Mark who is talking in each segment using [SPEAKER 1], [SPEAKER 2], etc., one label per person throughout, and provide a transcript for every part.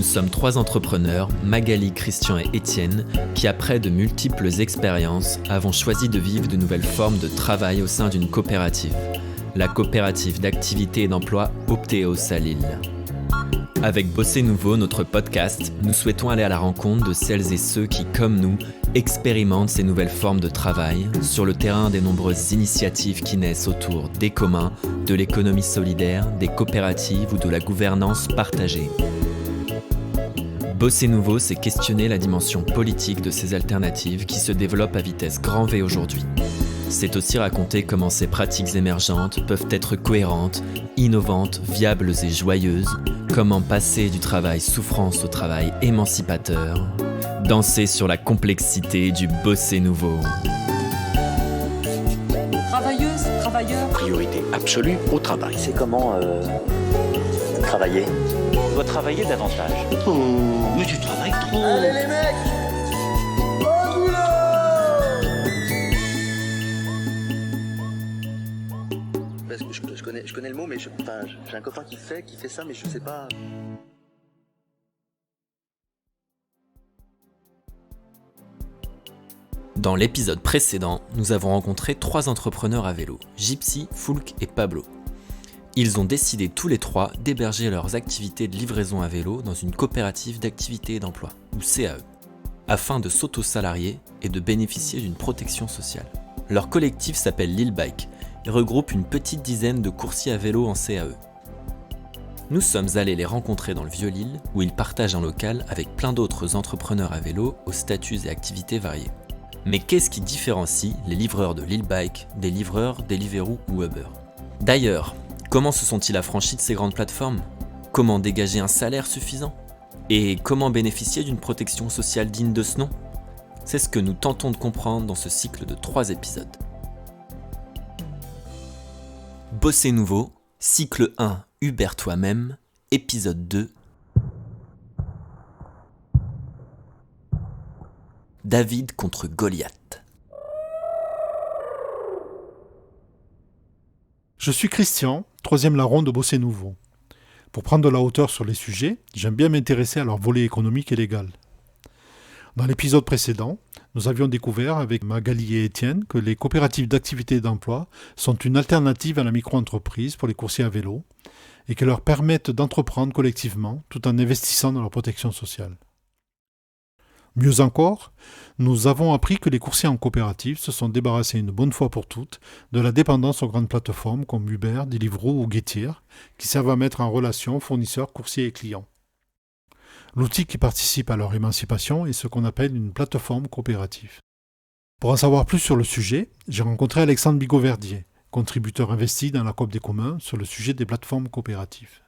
[SPEAKER 1] sommes 3 entrepreneurs, Magali, Christian et Étienne, qui après de multiples expériences, avons choisi de vivre de nouvelles formes de travail au sein d'une coopérative. La coopérative d'activité et d'emploi Optéos à Lille. Avec Bosser Nouveau, notre podcast, nous souhaitons aller à la rencontre de celles et ceux qui, comme nous, expérimentent ces nouvelles formes de travail sur le terrain des nombreuses initiatives qui naissent autour des communs, de l'économie solidaire, des coopératives ou de la gouvernance partagée. Bosser Nouveau, c'est questionner la dimension politique de ces alternatives qui se développent à vitesse grand V aujourd'hui. C'est aussi raconter comment ces pratiques émergentes peuvent être cohérentes, innovantes, viables et joyeuses, comment passer du travail souffrance au travail émancipateur, danser sur la complexité du bosser nouveau.
[SPEAKER 2] Travailleuse, travailleur.
[SPEAKER 3] Priorité absolue au travail.
[SPEAKER 4] C'est comment travailler.
[SPEAKER 3] On doit travailler davantage.
[SPEAKER 4] Oh, mais tu travailles trop.
[SPEAKER 5] Allez les mecs, au boulot! Parce que je connais le mot, mais j'ai un copain qui fait ça, mais je sais pas.
[SPEAKER 1] Dans l'épisode précédent, nous avons rencontré 3 entrepreneurs à vélo, Gypsy, Foulk et Pablo. Ils ont décidé tous les 3 d'héberger leurs activités de livraison à vélo dans une coopérative d'activité et d'emploi, ou CAE, afin de s'auto-salarier et de bénéficier d'une protection sociale. Leur collectif s'appelle Lille Bike et regroupe une petite dizaine de coursiers à vélo en CAE. Nous sommes allés les rencontrer dans le Vieux-Lille, où ils partagent un local avec plein d'autres entrepreneurs à vélo aux statuts et activités variés. Mais qu'est-ce qui différencie les livreurs de Lille Bike des livreurs Deliveroo ou Uber ? D'ailleurs, comment se sont-ils affranchis de ces grandes plateformes ? Comment dégager un salaire suffisant ? Et comment bénéficier d'une protection sociale digne de ce nom ? C'est ce que nous tentons de comprendre dans ce cycle de 3 épisodes. Bosser Nouveau, cycle 1, Uber toi-même, épisode 2. David contre Goliath.
[SPEAKER 6] Je suis Christian, 3e larron de Bosser Nouveau. Pour prendre de la hauteur sur les sujets, j'aime bien m'intéresser à leur volet économique et légal. Dans l'épisode précédent, nous avions découvert avec Magali et Étienne que les coopératives d'activité et d'emploi sont une alternative à la micro-entreprise pour les coursiers à vélo et que leur permettent d'entreprendre collectivement tout en investissant dans leur protection sociale. Mieux encore, nous avons appris que les coursiers en coopérative se sont débarrassés une bonne fois pour toutes de la dépendance aux grandes plateformes comme Uber, Deliveroo ou Getir, qui servent à mettre en relation fournisseurs, coursiers et clients. L'outil qui participe à leur émancipation est ce qu'on appelle une plateforme coopérative. Pour en savoir plus sur le sujet, j'ai rencontré Alexandre Bigot-Verdier, contributeur investi dans la Coop des communs sur le sujet des plateformes coopératives.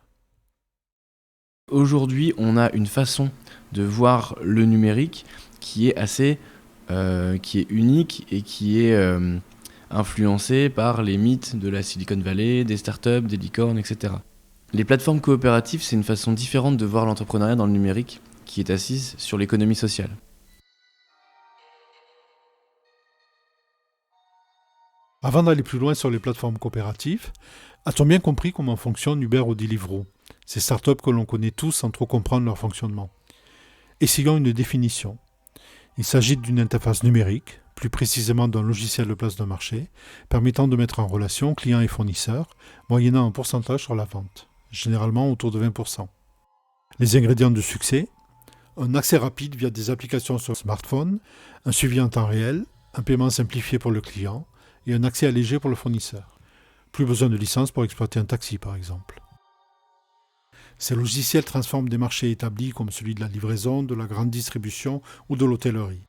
[SPEAKER 7] Aujourd'hui, on a une façon de voir le numérique qui est assez, qui est unique et qui est influencée par les mythes de la Silicon Valley, des startups, des licornes, etc. Les plateformes coopératives, c'est une façon différente de voir l'entrepreneuriat dans le numérique qui est assise sur l'économie sociale.
[SPEAKER 6] Avant d'aller plus loin sur les plateformes coopératives, a-t-on bien compris comment fonctionne Uber ou Deliveroo, ces startups que l'on connaît tous sans trop comprendre leur fonctionnement ? Essayons une définition. Il s'agit d'une interface numérique, plus précisément d'un logiciel de place de marché, permettant de mettre en relation clients et fournisseurs, moyennant un pourcentage sur la vente, généralement autour de 20%. Les ingrédients de succès : un accès rapide via des applications sur smartphone, un suivi en temps réel, un paiement simplifié pour le client et un accès allégé pour le fournisseur. Plus besoin de licence pour exploiter un taxi par exemple. Ces logiciels transforment des marchés établis comme celui de la livraison, de la grande distribution ou de l'hôtellerie.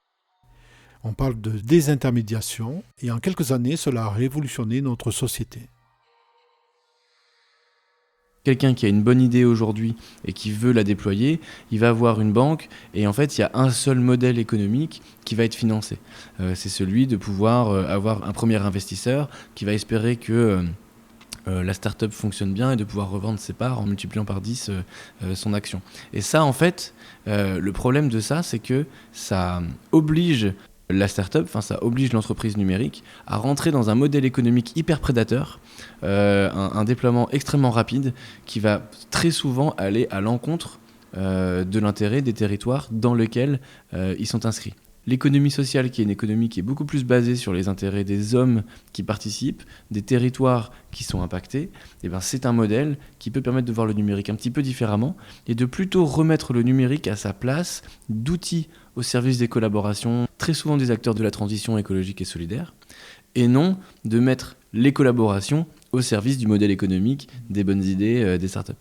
[SPEAKER 6] On parle de désintermédiation et en quelques années, cela a révolutionné notre société.
[SPEAKER 7] Quelqu'un qui a une bonne idée aujourd'hui et qui veut la déployer, il va avoir une banque et en fait, il y a un seul modèle économique qui va être financé. C'est celui de pouvoir avoir un premier investisseur qui va espérer que la start-up fonctionne bien et de pouvoir revendre ses parts en multipliant par 10 son action. Et ça, en fait, le problème de ça, c'est que ça oblige la start-up, ça oblige l'entreprise numérique à rentrer dans un modèle économique hyper prédateur, un déploiement extrêmement rapide qui va très souvent aller à l'encontre de l'intérêt des territoires dans lesquels ils sont inscrits. L'économie sociale, qui est une économie qui est beaucoup plus basée sur les intérêts des hommes qui participent, des territoires qui sont impactés, eh ben c'est un modèle qui peut permettre de voir le numérique un petit peu différemment et de plutôt remettre le numérique à sa place d'outil au service des collaborations, très souvent des acteurs de la transition écologique et solidaire, et non de mettre les collaborations au service du modèle économique, des bonnes idées, des startups.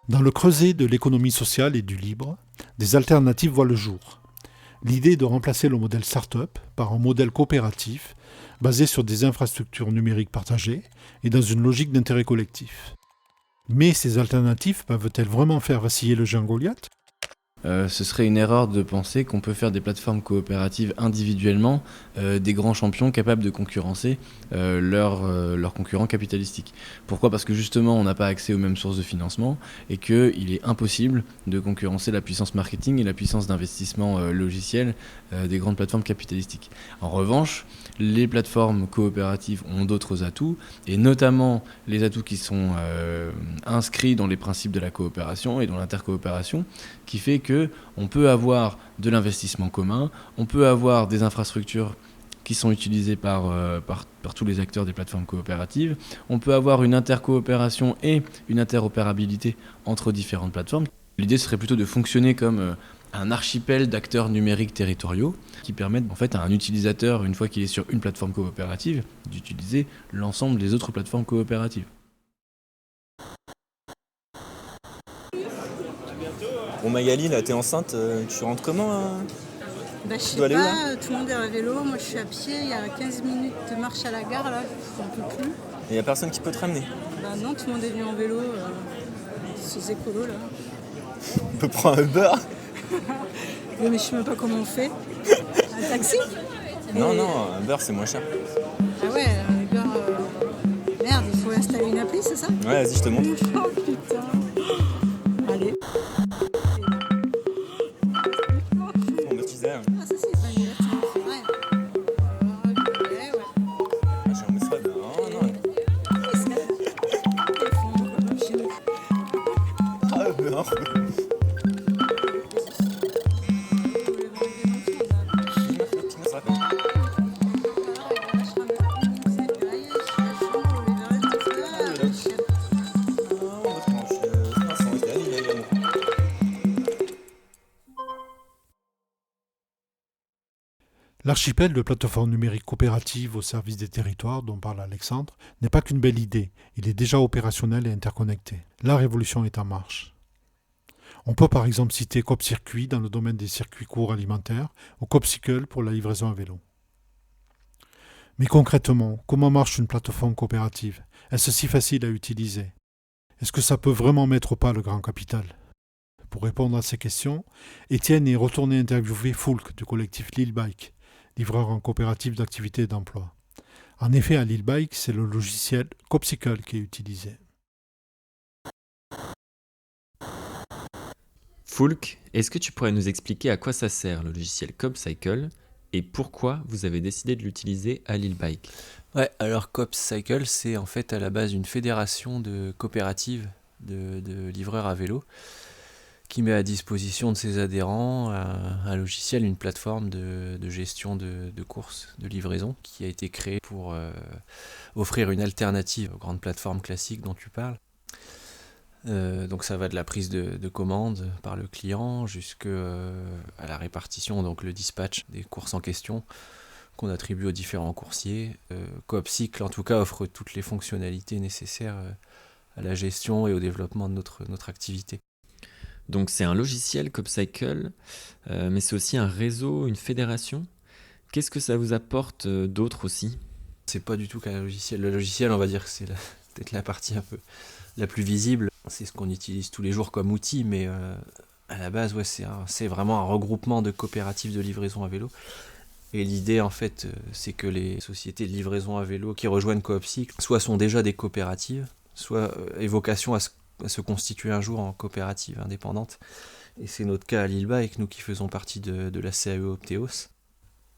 [SPEAKER 6] Dans le creuset de l'économie sociale et du libre, des alternatives voient le jour. L'idée est de remplacer le modèle start-up par un modèle coopératif basé sur des infrastructures numériques partagées et dans une logique d'intérêt collectif. Mais ces alternatives peuvent-elles vraiment faire vaciller le géant Goliath ?
[SPEAKER 7] Ce serait une erreur de penser qu'on peut faire des plateformes coopératives individuellement, des grands champions capables de concurrencer leurs concurrents capitalistiques. Pourquoi ? Parce que justement, on n'a pas accès aux mêmes sources de financement et qu'il est impossible de concurrencer la puissance marketing et la puissance d'investissement logiciel des grandes plateformes capitalistiques. En revanche, les plateformes coopératives ont d'autres atouts, et notamment les atouts qui sont inscrits dans les principes de la coopération et dans l'intercoopération, qui fait qu'on peut avoir de l'investissement commun, on peut avoir des infrastructures qui sont utilisées par tous les acteurs des plateformes coopératives, on peut avoir une intercoopération et une interopérabilité entre différentes plateformes. L'idée serait plutôt de fonctionner comme un archipel d'acteurs numériques territoriaux qui permettent en fait à un utilisateur, une fois qu'il est sur une plateforme coopérative, d'utiliser l'ensemble des autres plateformes coopératives.
[SPEAKER 1] Bon Magali, là t'es enceinte, tu rentres comment
[SPEAKER 8] Je sais pas, tout le monde est à vélo, moi je suis à pied, il y a 15 minutes de marche à la gare là, j'en peux plus.
[SPEAKER 1] Il y a personne qui peut te ramener.
[SPEAKER 8] Non, tout le monde est venu en vélo, ces écolos là.
[SPEAKER 1] On peut prendre un Uber.
[SPEAKER 8] Mais je sais même pas comment on fait. Un taxi ?
[SPEAKER 1] Non, un Uber c'est moins cher.
[SPEAKER 8] Ah ouais, un Uber... Merde, il faut installer une appli, c'est ça ?
[SPEAKER 1] Ouais, vas-y, je te montre.
[SPEAKER 8] Oh putain. Allez.
[SPEAKER 1] On me disait.
[SPEAKER 8] Ah ça c'est pas une lettre, c'est vrai. Ouais.
[SPEAKER 1] Ah, j'ai un message. Non. Ah, Uber.
[SPEAKER 6] L'archipel de plateformes numériques coopératives au service des territoires dont parle Alexandre n'est pas qu'une belle idée, il est déjà opérationnel et interconnecté. La révolution est en marche. On peut par exemple citer CoopCircuit dans le domaine des circuits courts alimentaires ou CoopCycle pour la livraison à vélo. Mais concrètement, comment marche une plateforme coopérative ? Est-ce si facile à utiliser ? Est-ce que ça peut vraiment mettre au pas le grand capital ? Pour répondre à ces questions, Étienne est retourné interviewer Foulk du collectif Lil Bike, livreur en coopérative d'activité et d'emploi. En effet, à Lil Bike, c'est le logiciel CoopCycle qui est utilisé.
[SPEAKER 1] Foulk, est-ce que tu pourrais nous expliquer à quoi ça sert le logiciel CoopCycle et pourquoi vous avez décidé de l'utiliser à Lil Bike ?
[SPEAKER 9] Ouais, alors CoopCycle, c'est en fait à la base une fédération de coopératives de livreurs à vélo qui met à disposition de ses adhérents un logiciel, une plateforme de gestion de courses, de livraison, qui a été créée pour offrir une alternative aux grandes plateformes classiques dont tu parles. Donc ça va de la prise de commande par le client jusqu'à la répartition, donc le dispatch des courses en question qu'on attribue aux différents coursiers. CoopCycle en tout cas offre toutes les fonctionnalités nécessaires à la gestion et au développement de notre activité.
[SPEAKER 1] Donc c'est un logiciel CoopCycle, mais c'est aussi un réseau, une fédération. Qu'est-ce que ça vous apporte d'autre aussi ?
[SPEAKER 9] C'est pas du tout qu'un logiciel. Le logiciel, on va dire que c'est peut-être la partie un peu la plus visible. C'est ce qu'on utilise tous les jours comme outil, mais à la base, ouais, c'est vraiment un regroupement de coopératives de livraison à vélo. Et l'idée, en fait, c'est que les sociétés de livraison à vélo qui rejoignent CoopCycle, soit sont déjà des coopératives, soit aient vocation à se constituer un jour en coopérative indépendante. Et c'est notre cas à Lil Bike, nous qui faisons partie de la CAE Opteos.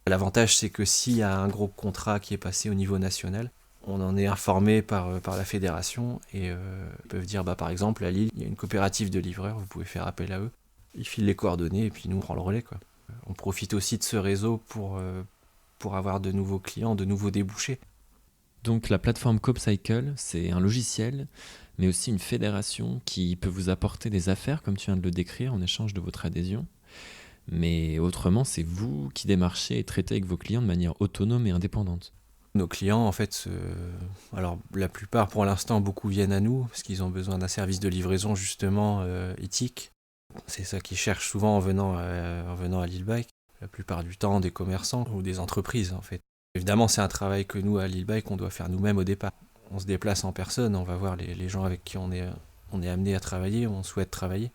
[SPEAKER 9] L'avantage, c'est que s'il y a un gros contrat qui est passé au niveau national, on en est informé par la fédération et ils peuvent dire par exemple à Lille, il y a une coopérative de livreurs, vous pouvez faire appel à eux. Ils filent les coordonnées et puis nous on prend le relais, quoi. On profite aussi de ce réseau pour avoir de nouveaux clients, de nouveaux débouchés.
[SPEAKER 1] Donc la plateforme CoopCycle, c'est un logiciel, mais aussi une fédération qui peut vous apporter des affaires, comme tu viens de le décrire, en échange de votre adhésion. Mais autrement, c'est vous qui démarchez et traitez avec vos clients de manière autonome et indépendante.
[SPEAKER 9] Nos clients, en fait, alors la plupart, pour l'instant, beaucoup viennent à nous, parce qu'ils ont besoin d'un service de livraison, justement, éthique. C'est ça qu'ils cherchent souvent en venant à Lille Bike. La plupart du temps, des commerçants ou des entreprises, en fait. Évidemment, c'est un travail que nous, à Lille Bike, on doit faire nous-mêmes au départ. On se déplace en personne, on va voir les gens avec qui on est amené à travailler, on souhaite travailler.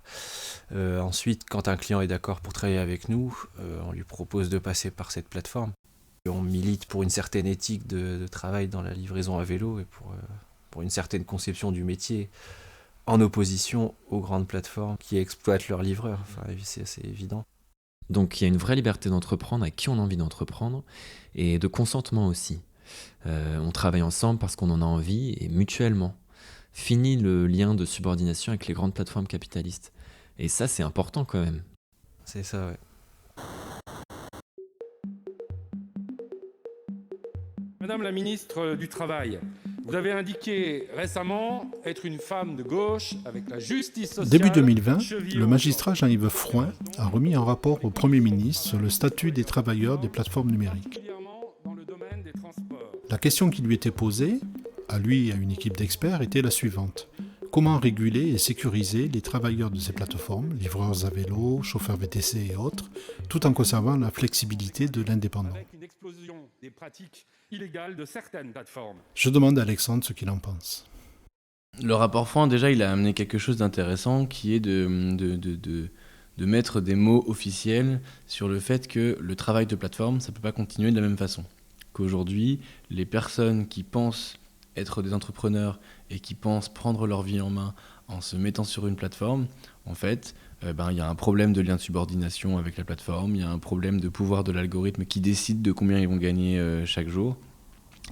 [SPEAKER 9] Ensuite, quand un client est d'accord pour travailler avec nous, on lui propose de passer par cette plateforme. Et on milite pour une certaine éthique de travail dans la livraison à vélo et pour une certaine conception du métier, en opposition aux grandes plateformes qui exploitent leurs livreurs. Enfin, c'est assez évident.
[SPEAKER 1] Donc il y a une vraie liberté d'entreprendre à qui on a envie d'entreprendre et de consentement aussi. On travaille ensemble parce qu'on en a envie et mutuellement. Fini le lien de subordination avec les grandes plateformes capitalistes. Et ça, c'est important quand même.
[SPEAKER 9] C'est ça, ouais.
[SPEAKER 10] Madame la ministre du Travail, vous avez indiqué récemment être une femme de gauche avec la justice sociale.
[SPEAKER 6] Début 2020, le magistrat Jean-Yves Frouin a remis un rapport au Premier ministre sur le statut des travailleurs des plateformes numériques. La question qui lui était posée, à lui et à une équipe d'experts, était la suivante. Comment réguler et sécuriser les travailleurs de ces plateformes, livreurs à vélo, chauffeurs VTC et autres, tout en conservant la flexibilité de l'indépendant?
[SPEAKER 10] Avec une explosion des pratiques illégales de certaines plateformes.
[SPEAKER 6] Je demande à Alexandre ce qu'il en pense.
[SPEAKER 7] Le rapport Frouin, déjà, il a amené quelque chose d'intéressant qui est de mettre des mots officiels sur le fait que le travail de plateforme, ça ne peut pas continuer de la même façon. Qu'aujourd'hui, les personnes qui pensent être des entrepreneurs et qui pensent prendre leur vie en main en se mettant sur une plateforme, en fait, il y a un problème de lien de subordination avec la plateforme, il y a un problème de pouvoir de l'algorithme qui décide de combien ils vont gagner chaque jour.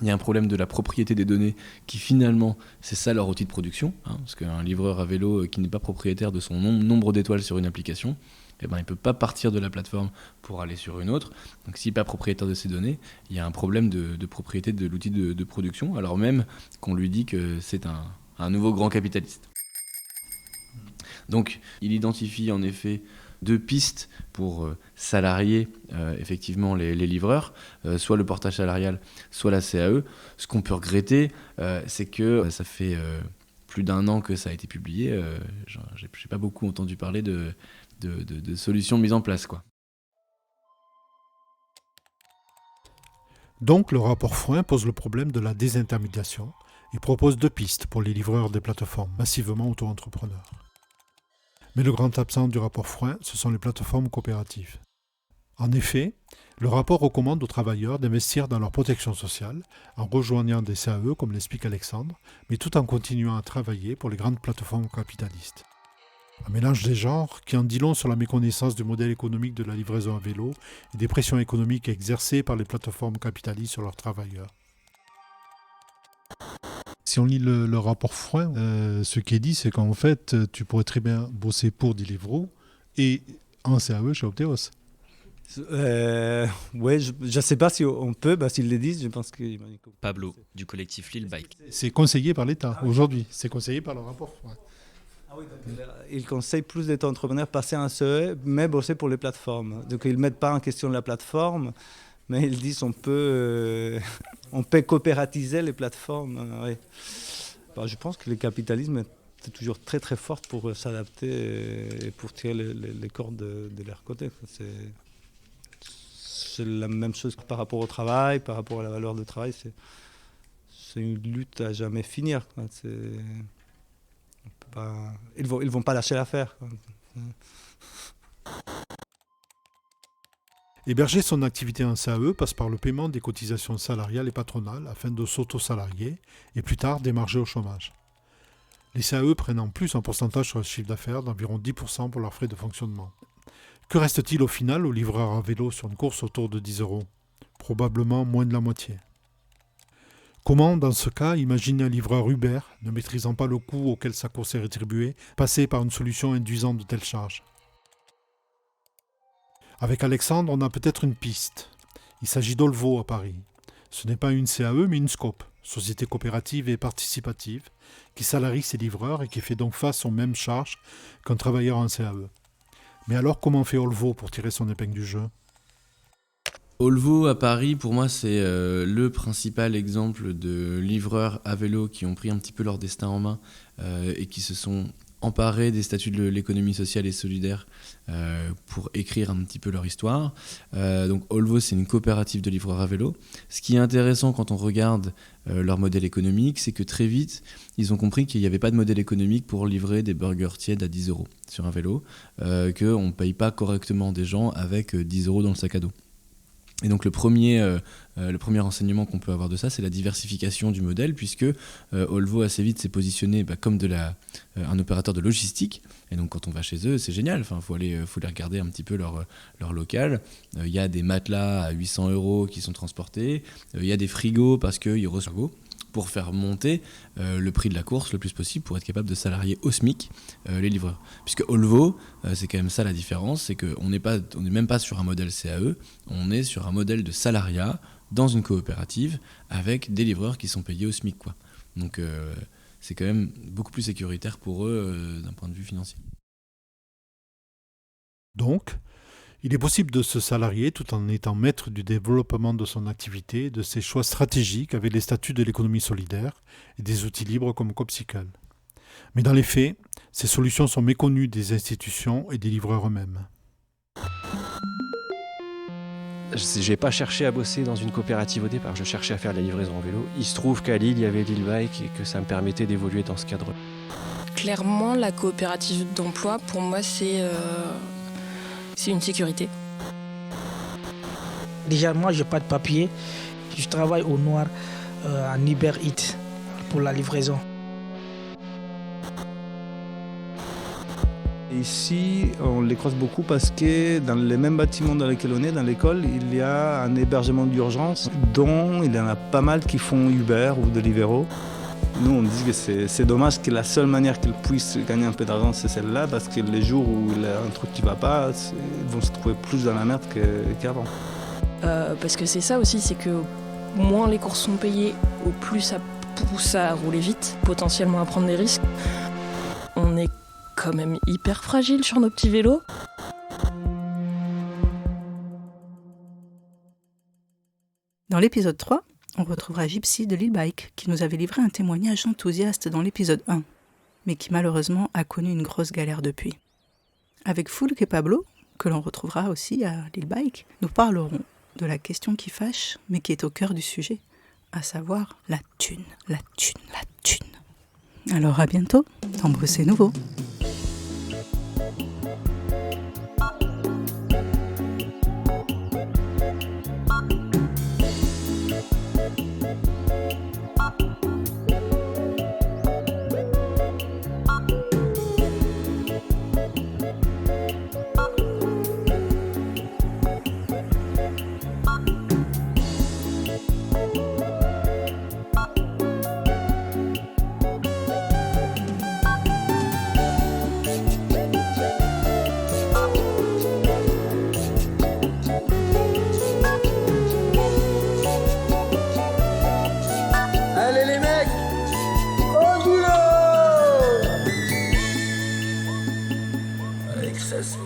[SPEAKER 7] Il y a un problème de la propriété des données qui finalement, c'est ça leur outil de production, parce qu'un livreur à vélo qui n'est pas propriétaire de son nombre d'étoiles sur une application, il ne peut pas partir de la plateforme pour aller sur une autre. Donc s'il n'est pas propriétaire de ces données, il y a un problème de propriété de l'outil de production, alors même qu'on lui dit que c'est un nouveau grand capitaliste. Donc il identifie en effet 2 pistes pour salarier effectivement les livreurs, soit le portage salarial, soit la CAE. Ce qu'on peut regretter, c'est que ça fait plus d'1 an que ça a été publié. J'ai pas beaucoup entendu parler de solutions mises en place, quoi.
[SPEAKER 6] Donc le rapport Frouin pose le problème de la désintermédiation et propose 2 pistes pour les livreurs des plateformes massivement auto-entrepreneurs. Mais le grand absent du rapport Frouin, ce sont les plateformes coopératives. En effet, le rapport recommande aux travailleurs d'investir dans leur protection sociale en rejoignant des CAE, comme l'explique Alexandre, mais tout en continuant à travailler pour les grandes plateformes capitalistes. Un mélange des genres qui en dit long sur la méconnaissance du modèle économique de la livraison à vélo et des pressions économiques exercées par les plateformes capitalistes sur leurs travailleurs. Si on lit le rapport Frouin, ce qui est dit, c'est qu'en fait, tu pourrais très bien bosser pour Deliveroo et en CAE chez Opteos.
[SPEAKER 11] Ouais, je ne sais pas si on peut, s'ils le disent, je pense que...
[SPEAKER 1] Pablo, du collectif Lille Bike.
[SPEAKER 6] C'est conseillé par l'État, aujourd'hui. C'est conseillé par le rapport Frouin.
[SPEAKER 11] Ah oui, donc ils conseillent plus d'être entrepreneurs passer en CE, mais bosser pour les plateformes. Donc ils ne mettent pas en question la plateforme, mais ils disent on peut coopératiser les plateformes. Ouais. Je pense que le capitalisme est toujours très très fort pour s'adapter et pour tirer les cordes de leur côté. C'est la même chose que par rapport au travail, par rapport à la valeur du travail. C'est une lutte à jamais finir, quoi. Ils vont pas lâcher l'affaire.
[SPEAKER 6] Héberger son activité en CAE passe par le paiement des cotisations salariales et patronales afin de s'auto-salarier et plus tard d'émarger au chômage. Les CAE prennent en plus un pourcentage sur le chiffre d'affaires d'environ 10% pour leurs frais de fonctionnement. Que reste-t-il au final aux livreurs à vélo sur une course autour de 10 €? Probablement moins de la moitié. Comment, dans ce cas, imaginer un livreur Uber, ne maîtrisant pas le coût auquel sa course est rétribuée, passer par une solution induisant de telles charges? Avec Alexandre, on a peut-être une piste. Il s'agit d'Olvo à Paris. Ce n'est pas une CAE, mais une SCOP, Société coopérative et participative, qui salarie ses livreurs et qui fait donc face aux mêmes charges qu'un travailleur en CAE. Mais alors, comment fait Olvo pour tirer son épingle du jeu?
[SPEAKER 7] Olvo à Paris, pour moi, c'est le principal exemple de livreurs à vélo qui ont pris un petit peu leur destin en main et qui se sont emparés des statuts de l'économie sociale et solidaire pour écrire un petit peu leur histoire. Donc Olvo, c'est une coopérative de livreurs à vélo. Ce qui est intéressant quand on regarde leur modèle économique, c'est que très vite, ils ont compris qu'il n'y avait pas de modèle économique pour livrer des burgers tièdes à 10 € sur un vélo, qu'on ne paye pas correctement des gens avec 10 € dans le sac à dos. Et donc le premier enseignement qu'on peut avoir de ça, c'est la diversification du modèle, puisque Olvo assez vite s'est positionné comme un opérateur de logistique. Et donc quand on va chez eux, c'est génial. Enfin, faut aller regarder un petit peu leur local. Il y a des matelas à 800 € qui sont transportés. Il y a des frigos parce qu'ils reçoivent pour faire monter le prix de la course le plus possible pour être capable de salarier au SMIC les livreurs. Puisque Olvo, c'est quand même ça la différence, c'est qu'on n'est même pas sur un modèle CAE, on est sur un modèle de salariat dans une coopérative avec des livreurs qui sont payés au SMIC, quoi. Donc c'est quand même beaucoup plus sécuritaire pour eux d'un point de vue financier.
[SPEAKER 6] Donc, il est possible de se salarier tout en étant maître du développement de son activité, de ses choix stratégiques avec les statuts de l'économie solidaire et des outils libres comme Copsical. Mais dans les faits, ces solutions sont méconnues des institutions et des livreurs eux-mêmes.
[SPEAKER 12] Je n'ai pas cherché à bosser dans une coopérative au départ, je cherchais à faire de la livraison en vélo. Il se trouve qu'à Lille, il y avait Lille Bike et que ça me permettait d'évoluer dans ce cadre.
[SPEAKER 13] Clairement, la coopérative d'emploi, pour moi, c'est une sécurité.
[SPEAKER 14] Déjà, moi, je n'ai pas de papier. Je travaille au noir en Uber Eats pour la livraison.
[SPEAKER 11] Ici, on les croise beaucoup parce que dans les mêmes bâtiments dans lesquels on est, dans l'école, il y a un hébergement d'urgence dont il y en a pas mal qui font Uber ou Deliveroo. Nous, on dit que c'est dommage que la seule manière qu'ils puissent gagner un peu d'argent, c'est celle-là, parce que les jours où il y a un truc qui ne va pas, ils vont se trouver plus dans la merde qu'avant.
[SPEAKER 13] Parce que c'est ça aussi, c'est que moins les courses sont payées, au plus ça pousse à rouler vite, potentiellement à prendre des risques. On est quand même hyper fragile sur nos petits vélos.
[SPEAKER 15] Dans l'épisode 3, on retrouvera Gypsy de Lille Bike qui nous avait livré un témoignage enthousiaste dans l'épisode 1, mais qui malheureusement a connu une grosse galère depuis. Avec Foulk et Pablo, que l'on retrouvera aussi à Lille Bike, nous parlerons de la question qui fâche, mais qui est au cœur du sujet, à savoir la thune, la thune, la thune. Alors à bientôt dans Bosser Nouveau.
[SPEAKER 14] Excess.